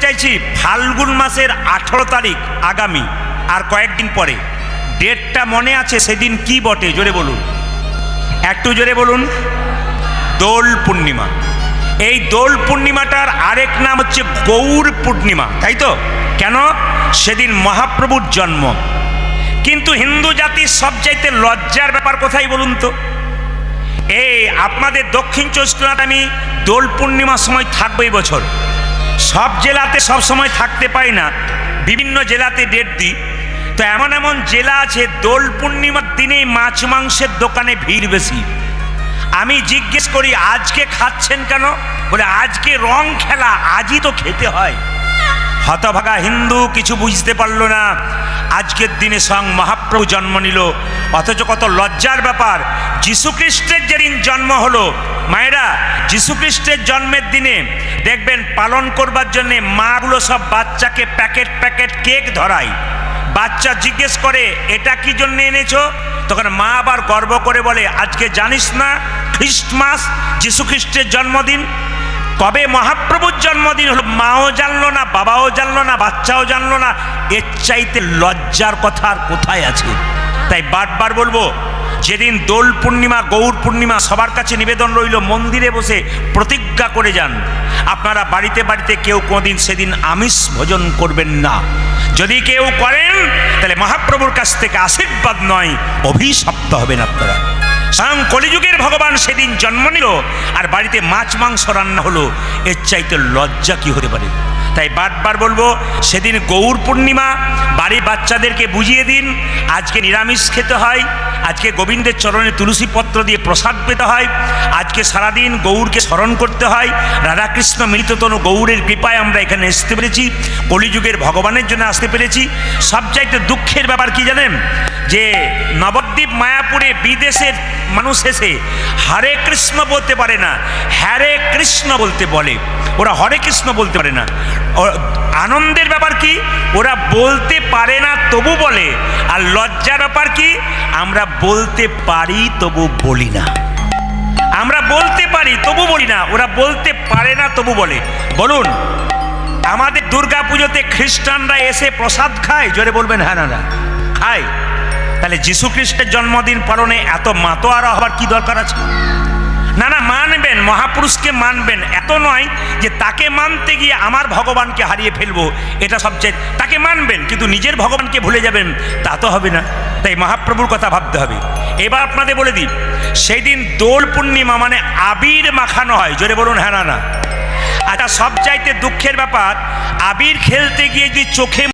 চাইছি ফাল্গুন মাসের 18 তারিখ আগামী আর কয়েকদিন পরে, ডেটটা মনে আছে সেদিন কি বটে? জোরে বলুন, একটু জোরে বলুন। দোল পূর্ণিমা। এই দোল পূর্ণিমাটার আরেক নাম হচ্ছে গৌর পূর্ণিমা, তাই তো? কেন? সেদিন মহাপ্রভুর জন্ম। কিন্তু হিন্দু জাতির সবচাইতে লজ্জার ব্যাপার কোথায় বলুন তো? এই আপনাদের দক্ষিণ চব্বিশ পরগনাতে আমি দোল পূর্ণিমার সময় থাকবো এই বছর। সব জেলাতে সব সময় থাকতে পারি না, বিভিন্ন জেলাতে ডেট দিই। তো এমন এমন জেলা আছে দোল পূর্ণিমার দিনেই মাছ মাংসের দোকানে ভিড় বেশি। আমি জিজ্ঞেস করি আজকে খাচ্ছেন কেন? বলে আজকে রং খেলা, আজই তো খেতে হয়। হতভাগা হিন্দু কিছু বুঝতে পারলো না, আজকের দিনে স্বয়ং মহাপ্রভু জন্ম নিল। অথচ কত লজ্জার ব্যাপার, যীশুখ্রিস্টের যেদিন জন্ম হলো, মায়েরা যীশুখ্রিস্টের জন্মের দিনে দেখবেন পালন করবার জন্যে মাগুলো সব বাচ্চাকে প্যাকেট প্যাকেট কেক ধরায়। বাচ্চা জিজ্ঞেস করে এটা কি জন্য এনেছো? তখন মা আবার গর্ব করে বলে আজকে জানিস না খ্রিস্টমাস, যীশুখ্রিস্টের জন্মদিন। কবে মহাপ্রভুর জন্মদিন হলো মাও জানলো না, বাবাও জানলো না, বাচ্চাও জানলো না। এর চাইতে লজ্জার কথা আর কোথায় আছে? তাই বারবার বলবো, যেদিন দোল পূর্ণিমা, গৌর পূর্ণিমা, সবার কাছে নিবেদন রইল মন্দিরে বসে প্রতিজ্ঞা করে যান আপনারা বাড়িতে বাড়িতে কেউ কোনোদিন সেদিন আমিষ ভোজন করবেন না। যদি কেউ করেন তাহলে মহাপ্রভুর কাছ থেকে আশীর্বাদ নয়, অভিশপ্ত হবেন আপনারা। স্বয়ং কলিযুগের ভগবান সেদিন জন্ম নিল আর বাড়িতে মাছ মাংস রান্না হলো, এর চাইতে লজ্জা কি হতে পারে? তাই বারবার বলবো, সেদিন গৌর পূর্ণিমা, বাড়ির বাচ্চাদেরকে বুঝিয়ে দিন আজকে নিরামিষ খেতে হয়, আজকে গোবিন্দের চরণে তুলসী পত্র দিয়ে প্রসাদ পেতে হয়, আজকে সারাদিন গৌরকে স্মরণ করতে হয়। রাধাকৃষ্ণ মিলিততনু গৌরের কৃপায় আমরা এখানে আসতে পেরেছি, কলিযুগের ভগবানের জন্য আসতে পেরেছি। সবচাইতে দুঃখের ব্যাপার কি জানেন? যে নবদ্বীপ মায়াপুরে বিদেশের মানুষ এসে হরে কৃষ্ণ বলতে পারে না, হরে কৃষ্ণ বলতে বলে। ওরা হরে কৃষ্ণ বলতে পারে না। আনন্দের ব্যাপার কি? ওরা বলতে পারে না তবু বলে। আর লজ্জার ব্যাপার কি? আমরা বলতে পারি তবু বলি না। আমরা বলতে পারি তবু বলি না, ওরা বলতে পারে না তবু বলে। বলুন, আমাদের দুর্গা পুজোতে খ্রিস্টানরা এসে প্রসাদ খায়? জোরে বলবেন হ্যাঁ না না খায়। তাহলে যীশু খ্রিস্টের জন্মদিন পালনে এত মাতোয়ারা হবার কি দরকার আছে? না না, মানবেন, মহাপুরুষকে মানবেন, এত নয় যে তাকে মানতে গিয়ে আমার ভগবানকে হারিয়ে ফেলবো, এটা সবচেয়ে। তাকে মানবেন কিন্তু নিজের ভগবানকে ভুলে যাবেন, তা তো হবে না। তাই মহাপ্রভুর কথা ভাবতে হবে। এবার আপনাদের বলে দিই, সেই দিন দোল পূর্ণিমা মানে আবির মাখানো হয়। জোরে বলুন হ্যাঁ না না। আচ্ছা, সবচাইতে দুঃখের ব্যাপার, আবির খেলতে গিয়ে যদি চোখে